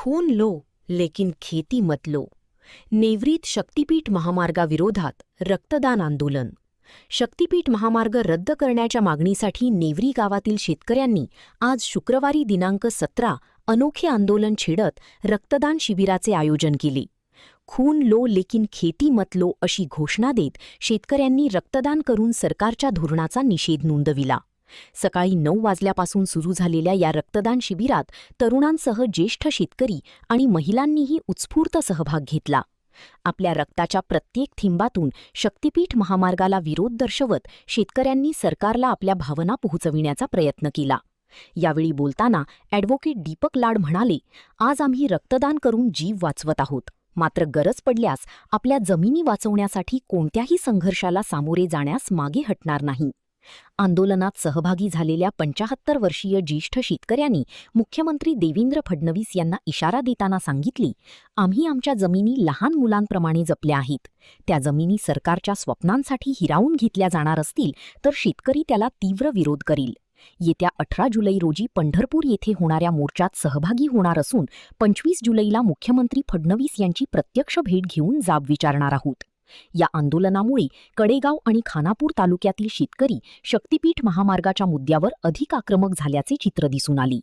खून लो लेकिन खेती मत लो. नेवरीत शक्तीपीठ महामार्गाविरोधात रक्तदान आंदोलन. शक्तीपीठ महामार्ग रद्द करण्याच्या मागणीसाठी नेवरी गावातील शेतकऱ्यांनी आज शुक्रवारी दिनांक 17 अनोखे आंदोलन छेडत रक्तदान शिबिराचे आयोजन केले. खून लो लेकिन खेती मत लो अशी घोषणा देत शेतकऱ्यांनी रक्तदान करून सरकारच्या धोरणाचा निषेध नोंदविला. सकाळी 9 वाजल्यापासून सुरू झालेल्या या रक्तदान शिबिरात तरुणांसह ज्येष्ठ शेतकरी आणि महिलांनीही उत्स्फूर्त सहभाग घेतला. आपल्या रक्ताच्या प्रत्येक थेंबातून शक्तीपीठ महामार्गाला विरोध दर्शवत शेतकऱ्यांनी सरकारला आपल्या भावना पोहोचविण्याचा प्रयत्न केला. यावेळी बोलताना ॲडव्होकेट दीपक लाड म्हणाले, आज आम्ही रक्तदान करून जीव वाचवत आहोत, मात्र गरज पडल्यास आपल्या जमिनी वाचवण्यासाठी कोणत्याही संघर्षाला सामोरे जाण्यास मागे हटणार नाही. आंदोलनात सहभागी झालेल्या 75 वर्षीय ज्येष्ठ शेतकऱ्यांनी मुख्यमंत्री देवेंद्र फडणवीस यांना इशारा देताना सांगितले, आम्ही आमच्या जमिनी लहान मुलांप्रमाणे जपल्या आहेत. त्या जमिनी सरकारच्या स्वप्नांसाठी हिरावून घेतल्या जाणार असतील तर शेतकरी त्याला तीव्र विरोध करेल. येत्या 18 जुलै रोजी पंढरपूर येथे होणाऱ्या मोर्चात सहभागी होणार असून 25 जुलैला मुख्यमंत्री फडणवीस यांची प्रत्यक्ष भेट घेऊन जाब विचारणार आहोत. या आंदोलनामुळे कडेगाव आणि खानापूर तालुक्यातील शेतकरी शक्तीपीठ महामार्गाच्या मुद्द्यावर अधिक आक्रमक झाल्याचे चित्र दिसून आले.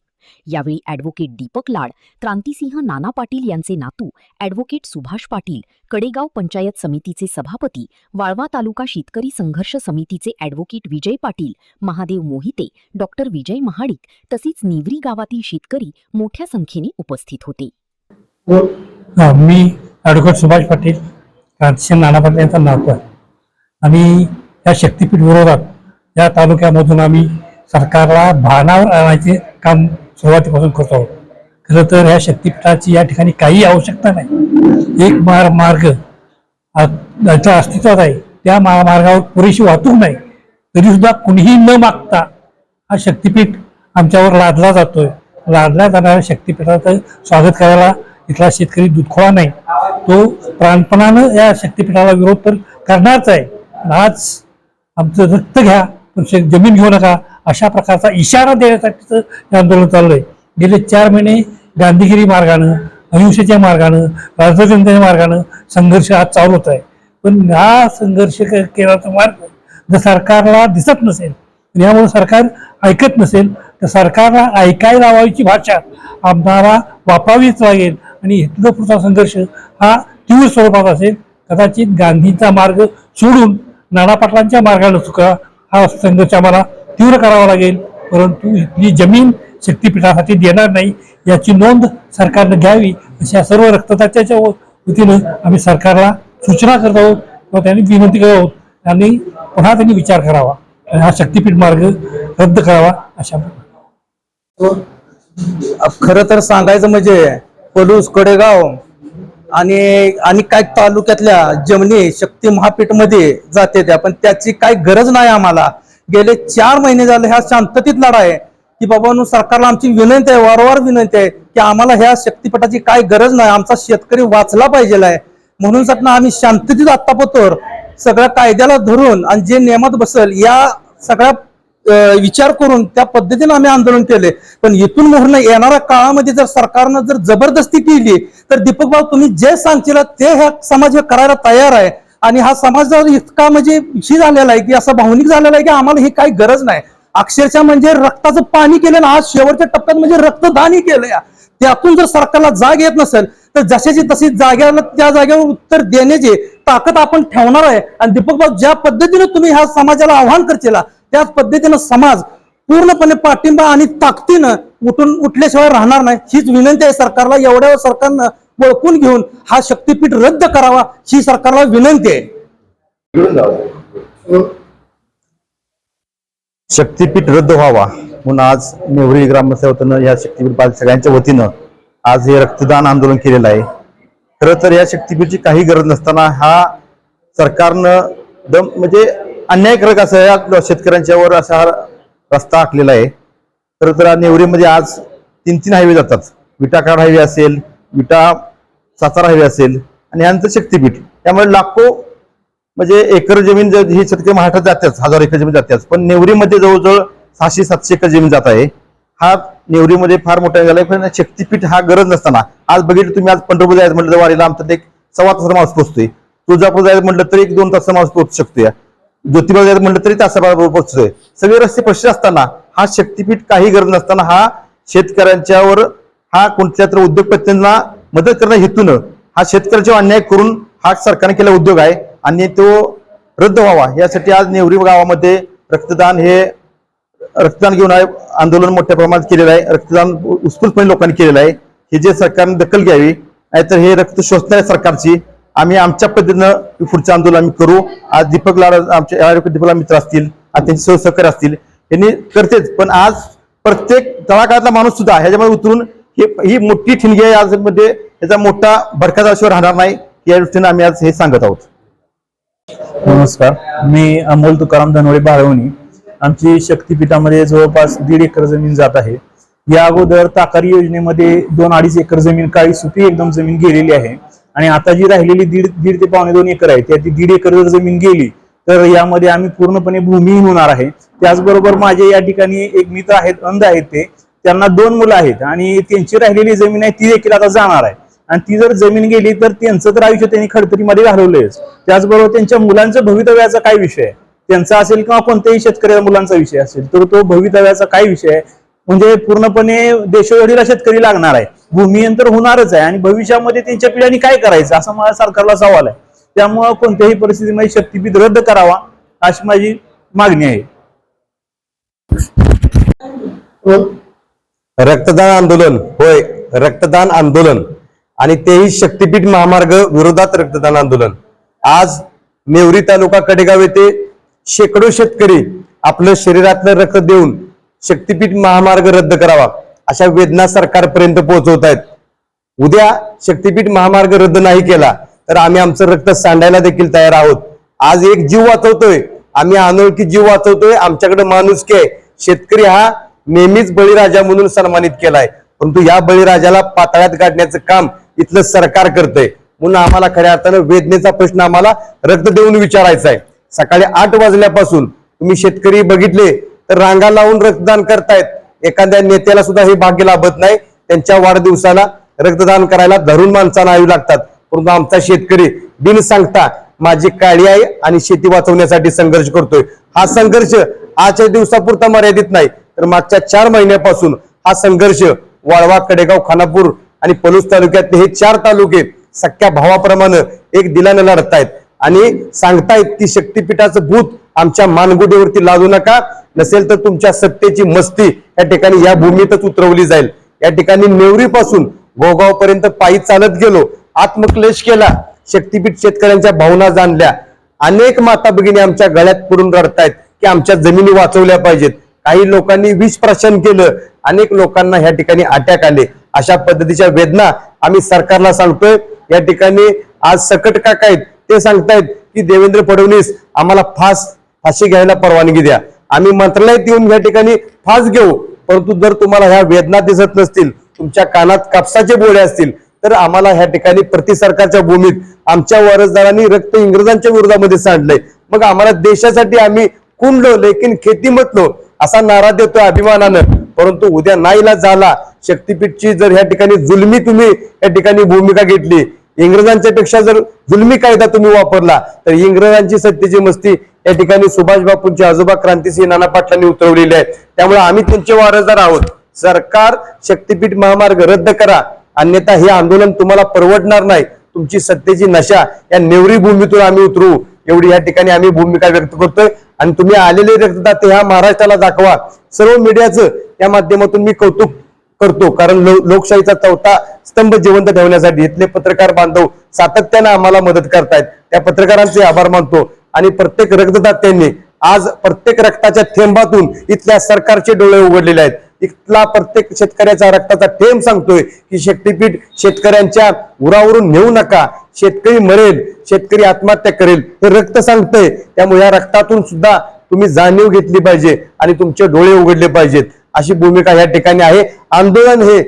यावेळी ॲडव्होकेट दीपक लाड, क्रांतिसिंह नाना पाटील यांचे नातू ॲडव्होकेट सुभाष पाटील, कडेगाव पंचायत समितीचे सभापती, वाळवा तालुका शेतकरी संघर्ष समितीचे ॲडव्होकेट विजय पाटील, महादेव मोहिते, डॉक्टर विजय महाडिक तसेच नेवरी गावातील शेतकरी मोठ्या संख्येने उपस्थित होते. मी ॲडव्होकेट सुभाष पाटील, क्रांतिसिंह नाना पाटील यांचा नातू आहे. आणि या शक्तीपीठ विरोधात या तालुक्यामधून आम्ही सरकारला भानावर आणायचे काम सुरुवातीपासून करतो आहोत. खरं तर ह्या शक्तीपीठाची या ठिकाणी काही आवश्यकता नाही. एक मार्ग याच्या अस्तित्वात आहे, त्या मार्गावर पुरेशी वाहतूक नाही, तरीसुद्धा कुणीही न मागता हा शक्तीपीठ आमच्यावर लादला जातोय. लादल्या जाणाऱ्या शक्तीपीठाचं स्वागत करायला इथला शेतकरी दुधखोळा नाही. तो प्राणपणानं या शक्तीपीठाला विरोध तर करणारच आहे. आज आमचं रक्त घ्या पण जमीन घेऊ नका अशा प्रकारचा इशारा देण्यासाठीच हे आंदोलन चाललंय. गेले 4 महिने गांधीगिरी मार्गानं, अहिंसेच्या मार्गानं, राजतंत्र्याच्या मार्गानं संघर्ष आज चालू होत आहे. पण हा संघर्ष केल्याचा मार्ग जर सरकारला दिसत नसेल, यामुळे सरकार ऐकत नसेल तर सरकारला ऐकायला लावायची भाषा आम्हाला वापरावीच लागेल. आणि इथला पुढचा संघर्ष हा तीव्र स्वरूपात असेल. कदाचित गांधींचा मार्ग सोडून नाना पाटलांच्या मार्गाने चुका हा संघर्ष आम्हाला तीव्र करावा लागेल. परंतु इथली जमीन शक्तीपीठासाठी देणार नाही याची नोंद सरकारनं घ्यावी अशा सर्व रक्तदात्याच्या वतीनं आम्ही सरकारला सूचना करत आहोत व त्यांनी विनंती करत आहोत आणि पुन्हा त्यांनी विचार करावा आणि हा शक्तीपीठ मार्ग रद्द करावा अशा. खरं तर सांगायचं म्हणजे पलूस, कडेगाव आणि काही तालुक्यातल्या जमिनी शक्ती महापीठ मध्ये जाते त्या, पण त्याची काही गरज नाही. आम्हाला गेले 4 महिने झाले ह्या शांततेत लढा आहे की बाबांनो सरकारला आमची विनंती आहे, वारंवार विनंती आहे की आम्हाला ह्या शक्तीपीठाची काही गरज नाही, आमचा शेतकरी वाचला पाहिजे आहे. म्हणून साठी आम्ही शांततेत आत्तापतोर सगळ्या कायद्याला धरून आणि जे नियमात बसेल या सगळ्या विचार करून त्या पद्धतीने आम्ही आंदोलन केले. पण इथून मोहन येणाऱ्या काळामध्ये जर सरकारनं जर जबरदस्ती केली तर दीपक भाऊ तुम्ही जे सांगशील ते ह्या समाज करायला तयार आहे. आणि हा समाज इतका म्हणजे ही झालेला आहे की असा भावनिक झालेला आहे की आम्हाला ही काही गरज नाही. अक्षरशः म्हणजे रक्ताचं पाणी केलं ना, आज शेवटच्या टप्प्यात म्हणजे रक्तदानही केलंय. त्यातून जर सरकारला जाग येत नसेल तर जशाची तशी जागेला त्या जागेवर उत्तर देण्याची ताकद आपण ठेवणार आहे. आणि दीपक भाऊ ज्या पद्धतीने तुम्ही ह्या समाजाला आव्हान करशील त्याच पद्धतीनं समाज पूर्णपणे पाठिंबा आणि ताकदीनं उठल्याशिवाय राहणार नाही. हीच विनंती आहे सरकारला. एवढ्या सरकारनं ओळखून घेऊन हा शक्तीपीठ रद्द करावा ही सरकारला विनंती आहे. शक्तीपीठ रद्द व्हावा म्हणून आज नेवरी ग्रामसेवकांना या शक्तीपीठ सगळ्यांच्या वतीनं आज हे रक्तदान आंदोलन केलेलं आहे. खरं तर या शक्तीपीठची काही गरज नसताना हा सरकारनं म्हणजे अन्यायकारक असं या शेतकऱ्यांच्यावर असा हा रस्ता आखलेला आहे. खरं तर नेवरीमध्ये आज 3 हायवे जातात. विटाकाड हायवे असेल, विटा सातारा हायवे असेल आणि यांचं शक्तीपीठ. त्यामुळे लाखो म्हणजे एकर जमीन ही शेतकरी महाराष्ट्रात जातेच, 1000 एकर जमीन जातेच. पण नेवरीमध्ये जवळजवळ 600-700 एकर जमीन जात आहे. हा नेवरीमध्ये फार मोठा झालाय, पण शक्तीपीठ हा गरज नसताना आज बघितलं तुम्ही, आज पंढरपूर जायचं म्हटलं तर वारीला आमचा एक 1.25 तास माणूस पोहोचतोय, तुळजापूर जायचं म्हटलं तरी 1-2 तास माणूस पोहोचू शकतोय, ज्योतिबा जायचं म्हटलं तरी तासाबरोबर पोहोचतोय. सगळे रस्ते प्रशस्त असताना हा शक्तीपीठ काही गरज नसताना हा शेतकऱ्यांच्यावर हा कोणत्या तर उद्योगपतींना मदत करण्या हेतून हा शेतकऱ्याचा अन्याय करून हा सरकारने केला उद्योग आहे आणि तो रद्द व्हावा यासाठी आज नेवरी गावामध्ये रक्तदान घेऊन आंदोलन मोठ्या प्रमाणात केलेलं आहे. रक्तदान उत्स्फूर्तपणे लोकांनी केलेलं आहे. हे जे सरकारने दखल घ्यावी, नाहीतर हे रक्त शोषणाऱ्या सरकारची आम्ही आमच्या पद्धतीनं पुढचं आंदोलन आम्ही करू. आज दीपक लाड आमचे दीपकला मित्र असतील, आज त्यांचे सहकारी असतील, यांनी करतेच, पण आज प्रत्येक तळागाळातला माणूस सुद्धा ह्याच्यामध्ये उतरून ही मोठी ठिणगी आहे, आज मध्ये याचा मोठा भडकाशिवाय राहणार नाही या दृष्टीने आम्ही आज हे सांगत आहोत. नमस्कार, मी अमोल तुकाराम धनवडे बाळवणी. आमची शक्तीपीठामध्ये जवळपास 1.5 एकर जमीन जात आहे. या अगोदर ताकारी योजनेमध्ये 2-2.5 एकर जमीन काळी सुपी एकदम जमीन गेलेली आहे आणि आता जी राहिलेली 1.5 ते 2.25 एकर आहे, त्याची 1.5 एकर जर जमीन गेली तर यामध्ये आम्ही पूर्णपणे भूमिहीन होणार आहे. त्याचबरोबर माझे या ठिकाणी एक मित्र आहेत, अंध आहेत, त्यांना 2 मुलं आहेत आणि त्यांची राहिलेली जमीन आहे ती देखील आता जाणार आहे आणि ती जर जमीन गेली तर त्यांचं तर आयुष्य त्यांनी खडतरीमध्ये घालवलंच. त्याचबरोबर त्यांच्या मुलांच्या भवितव्याचा काय विषय आहे, त्यांचा असेल किंवा कोणत्याही शेतकऱ्या मुलांचा विषय असेल तर तो भवितव्याचा काय विषय आहे. म्हणजे पूर्णपणे देशोधडीला शेतकरी लागणार आहे, भूमिहीन तर होणारच आहे आणि भविष्यामध्ये त्यांच्या पिढ्यांनी काय करायचं असं मला सरकारला सवाल आहे. त्यामुळे कोणत्याही परिस्थितीमध्ये शक्तीपीठ रद्द करावा अशी माझी मागणी आहे. रक्तदान आंदोलन, होय, रक्तदान आंदोलन आणि तेही शक्तीपीठ महामार्ग विरोधात रक्तदान आंदोलन. आज नेवरी तालुका कडेगाव येथे शेकडो शेतकरी आपलं शरीरातलं रक्त देऊन शक्तीपीठ महामार्ग रद्द करावा अशा वेदना सरकारपर्यंत पोहोचवत आहेत. उद्या शक्तीपीठ महामार्ग रद्द नाही केला तर आम्ही आमचं रक्त सांडायला देखील तयार आहोत. आज एक जीव वाचवतोय, आम्ही अनोळखी जीव वाचवतोय, आमच्याकडे माणुसकी आहे. शेतकरी हा नेहमीच बळीराजा म्हणून सन्मानित केलाय, परंतु या बळीराजाला पाताळ्यात काढण्याचं काम इथलं सरकार करतंय. म्हणून आम्हाला खऱ्या अर्थानं वेदनेचा प्रश्न आम्हाला रक्त देऊन विचारायचा आहे. सकाळी 8 वाजल्यापासून तुम्ही शेतकरी बघितले तर रांगा लावून रक्तदान करतायत. एखाद्या नेत्याला सुद्धा हे भाग्य लाभत नाही, त्यांच्या वाढदिवसाला रक्तदान करायला धरून माणसांना यावी लागतात. परंतु आमचा शेतकरी बिन सांगता माझी काळी आहे आणि शेती वाचवण्यासाठी संघर्ष करतोय. हा संघर्ष आजच्या दिवसापुरता मर्यादित नाही तर मागच्या 4 महिन्यापासून हा संघर्ष वाळवा, कडेगाव, खानापूर आणि पलूस तालुक्यातले हे 4 तालुके सख्या भावाप्रमाणे एक दिलाने लढतायत आणि सांगतायत की शक्तीपीठाचं भूत आमच्या मानगुडीवरती लादू नका, नसेल तर तुमच्या सत्तेची मस्ती या ठिकाणी या भूमीतच उतरवली जाईल. या ठिकाणी नेवरी पासून गोगाव पर्यंत पायी चालत गेलो, आत्मक्लेश केला, शक्तीपीठ शेतकऱ्यांच्या भावना जाणल्या. अनेक माता भगिनी आमच्या गळ्यात पडून रडतायत की आमच्या जमिनी वाचवल्या पाहिजेत. काही लोकांनी विष प्राशन केलं, अनेक लोकांना ह्या ठिकाणी अटॅक आले. अशा पद्धतीच्या वेदना आम्ही सरकारला सांगतोय. या ठिकाणी आज सकट काका आहेत, ते सांगतायत की देवेंद्र फडणवीस आम्हाला फाशी घ्यायला परवानगी द्या, आम्ही मंत्रालयात येऊन या ठिकाणी फास घेऊ. परंतु जर तुम्हाला ह्या वेदना दिसत नसतील, तुमच्या कानात कापसाचे बोळे असतील तर आम्हाला ह्या ठिकाणी प्रति सरकारच्या भूमीत आमच्या वारसदारांनी रक्त इंग्रजांच्या विरोधामध्ये सांडलंय. मग आम्हाला देशासाठी आम्ही कुंडलो लेकिन खेती मतलो असा नारा देतोय अभिमानानं. परंतु उद्या नाईलाज झाला, शक्तीपीठची जर ह्या ठिकाणी जुलमी तुम्ही या ठिकाणी भूमिका घेतली, इंग्रजांच्या पेक्षा जर जुलमी कायदा तुम्ही वापरला तर इंग्रजांची सत्तेची मस्ती या ठिकाणी सुभाष बापूंचे आजोबा क्रांतिसिंह नाना पाटलांनी उतरवलेली आहे. त्यामुळे आम्ही त्यांचे वारसदार आहोत. सरकार शक्तीपीठ महामार्ग रद्द करा, अन्यथा हे आंदोलन तुम्हाला परवडणार नाही. तुमची सत्तेची नशा या नेवरी भूमीतून आम्ही उतरू एवढी या ठिकाणी आम्ही भूमिका व्यक्त करतोय. आणि तुम्ही आलेले रक्तदाते ह्या महाराष्ट्राला दाखवा. सर्व मीडियाचं या माध्यमातून मी कौतुक करतो, कारण लोकशाहीचा 4था स्तंभ जिवंत ठेवण्यासाठी इथले पत्रकार बांधव सातत्यानं आम्हाला मदत करतायत. त्या पत्रकारांचे आभार मानतो. आणि प्रत्येक रक्तदात्यांनी आज प्रत्येक रक्ताच्या थेंबातून इथल्या सरकारचे डोळे उघडलेले आहेत. इथला प्रत्येक शेतकऱ्याचा रक्ताचा थेंब सांगतोय की शक्तीपीठ शेतकऱ्यांच्या उरावरून नेऊ नका, शेतकरी मरेल, शेतकरी आत्महत्या करेल, हे रक्त सांगतंय. त्यामुळे या रक्तातून सुद्धा तुम्ही जाणीव घेतली पाहिजे आणि तुमचे डोळे उघडले पाहिजेत, अशी भूमिका या ठिकाणी आहे. आंदोलन हे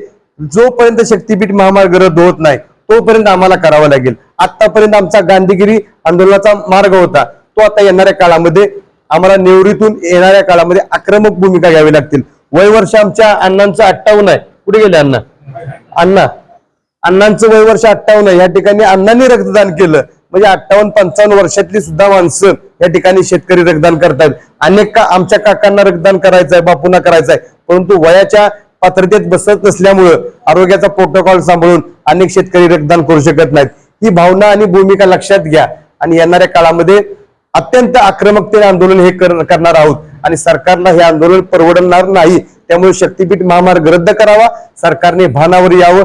जोपर्यंत शक्तीपीठ महामार्ग रद्द होत नाही तोपर्यंत आम्हाला करावं लागेल. आतापर्यंत आमचा गांधीगिरी आंदोलनाचा मार्ग होता, तो आता येणाऱ्या काळामध्ये आम्हाला नेवरीतून येणाऱ्या काळामध्ये आक्रमक भूमिका घ्यावी लागतील. वय वर्ष आमच्या अण्णांचं 58 आहे. कुठे गेले अण्णांचं वय वर्ष 58 आहे. या ठिकाणी अण्णांनी रक्तदान केलं म्हणजे 58-55 वर्षातली सुद्धा माणसं या ठिकाणी शेतकरी रक्तदान करतायत. अनेक आमच्या काकांना रक्तदान करायचंय, बापूंना करायचंय, परंतु वयाच्या पात्रतेत बसत नसल्यामुळं आरोग्याचा प्रोटोकॉल सांभाळून अनेक शेतकरी रक्तदान करू शकत नाहीत. ही भावना आणि भूमिका लक्षात घ्या आणि येणाऱ्या काळामध्ये अत्यंत आक्रमकतेने आंदोलन हे करणार आहोत आणि सरकारला हे आंदोलन परवडणार नाही. त्यामुळे शक्तीपीठ महामार्ग रद्द करावा, सरकारने भानावर यावं.